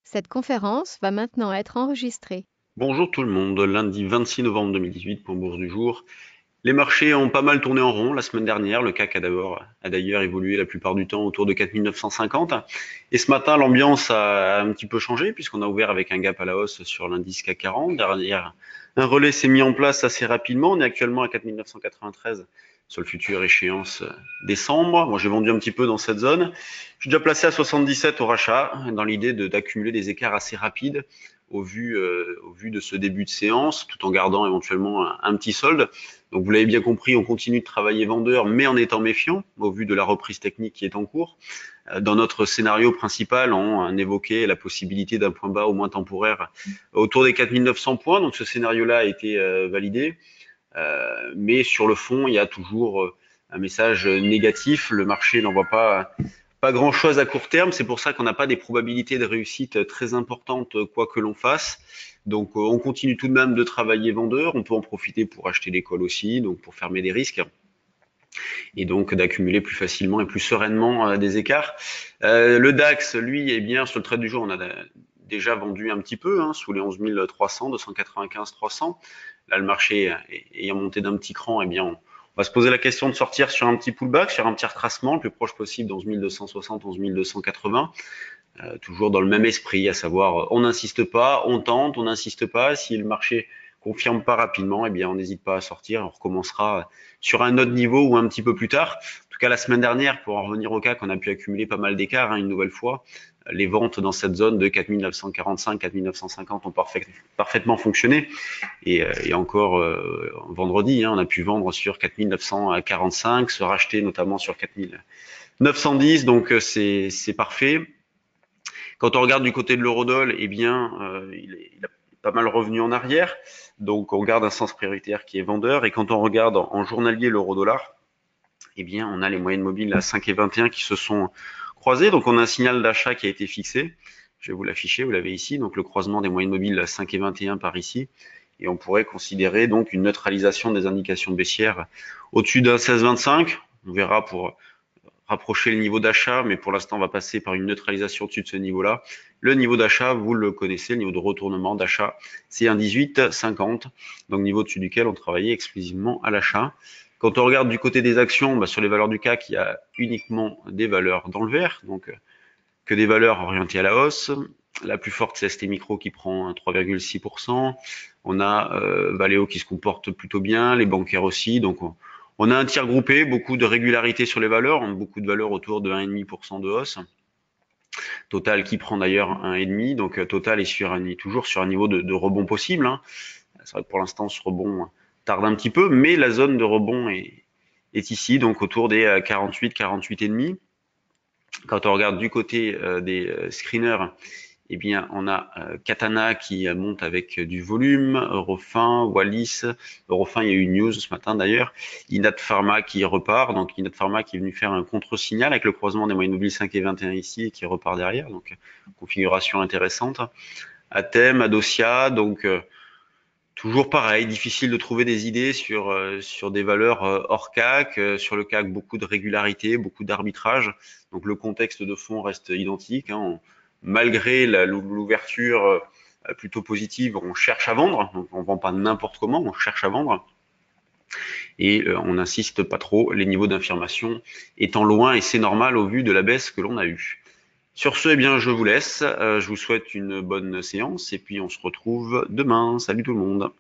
Cette conférence va maintenant être enregistrée. Bonjour tout le monde, lundi 26 novembre 2018 pour Bourse du jour. Les marchés ont pas mal tourné en rond la semaine dernière. Le CAC a d'ailleurs évolué la plupart du temps autour de 4950. Et ce matin, l'ambiance a un petit peu changé puisqu'on a ouvert avec un gap à la hausse sur l'indice CAC 40. Derrière, un relais s'est mis en place assez rapidement. On est actuellement à 4993 sur le futur échéance décembre. Moi, j'ai vendu un petit peu dans cette zone. Je suis déjà placé à 77 au rachat dans l'idée d'accumuler des écarts assez rapides au vu de ce début de séance, tout en gardant éventuellement un petit solde. Donc vous l'avez bien compris, on continue de travailler vendeur, mais en étant méfiant au vu de la reprise technique qui est en cours. Dans notre scénario principal, on évoquait la possibilité d'un point bas au moins temporaire autour des 4900 points. Donc ce scénario-là a été validé. Mais sur le fond, il y a toujours un message négatif. Le marché n'en voit pas grand-chose à court terme. C'est pour ça qu'on n'a pas des probabilités de réussite très importantes, quoi que l'on fasse. Donc, on continue tout de même de travailler vendeur. On peut en profiter pour acheter des calls aussi, donc pour fermer des risques et donc d'accumuler plus facilement et plus sereinement des écarts. Le DAX, lui, est bien sur le trade du jour. On a déjà vendu un petit peu sous les 11 300, 295, 300. Là, le marché ayant monté d'un petit cran, eh bien, on va se poser la question de sortir sur un petit pullback, sur un petit retracement le plus proche possible d'11 260, 11 280. Toujours dans le même esprit, à savoir on n'insiste pas, on tente, on n'insiste pas. Si le marché confirme pas rapidement, eh bien on n'hésite pas à sortir. On recommencera sur un autre niveau ou un petit peu plus tard. En tout cas, la semaine dernière, pour en revenir au CAC, on a pu accumuler pas mal d'écarts une nouvelle fois. Les ventes dans cette zone de 4945, 4950 ont parfaitement fonctionné. Et encore vendredi, on a pu vendre sur 4945, se racheter notamment sur 4910. Donc c'est parfait. Quand on regarde du côté de l'eurodoll, eh bien, il a pas mal revenu en arrière. Donc, on garde un sens prioritaire qui est vendeur. Et quand on regarde en journalier l'euro-dollar, eh bien, on a les moyennes mobiles à 5 et 21 qui se sont croisées. Donc, on a un signal d'achat qui a été fixé. Je vais vous l'afficher, vous l'avez ici. Donc, le croisement des moyennes mobiles à 5 et 21 par ici. Et on pourrait considérer donc une neutralisation des indications baissières au-dessus d'un 16,25. On verra pour rapprocher le niveau d'achat, mais pour l'instant, on va passer par une neutralisation au-dessus de ce niveau-là. Le niveau d'achat, vous le connaissez, le niveau de retournement d'achat, c'est un 18,50, donc niveau au-dessus duquel on travaillait exclusivement à l'achat. Quand on regarde du côté des actions, sur les valeurs du CAC, il y a uniquement des valeurs dans le vert, donc que des valeurs orientées à la hausse. La plus forte, c'est ST Micro qui prend 3,6%. On a Valeo qui se comporte plutôt bien, les bancaires aussi. Donc on a un tir groupé, beaucoup de régularité sur les valeurs, beaucoup de valeurs autour de 1,5% de hausse. Total qui prend d'ailleurs 1,5%. Donc Total est toujours sur un niveau de rebond possible. C'est vrai que pour l'instant, ce rebond tarde un petit peu, mais la zone de rebond est ici, donc autour des 48, 48,5. Quand on regarde du côté des screeners, eh bien, on a Katana qui monte avec du volume, Eurofin, Wallis. Eurofin, il y a eu une news ce matin d'ailleurs. Inat Pharma qui repart. Donc, Inat Pharma qui est venu faire un contre-signal avec le croisement des moyennes mobiles 5 et 21 ici et qui repart derrière. Donc, configuration intéressante. Athème, Adocia. Donc, toujours pareil, difficile de trouver des idées sur des valeurs hors CAC. Sur le CAC, beaucoup de régularité, beaucoup d'arbitrage. Donc le contexte de fond reste identique. Malgré l'ouverture plutôt positive, on cherche à vendre. Donc on vend pas n'importe comment, on cherche à vendre. Et on n'insiste pas trop, les niveaux d'information étant loin, et c'est normal au vu de la baisse que l'on a eue. Sur ce, eh bien, je vous laisse. Je vous souhaite une bonne séance et puis on se retrouve demain. Salut tout le monde.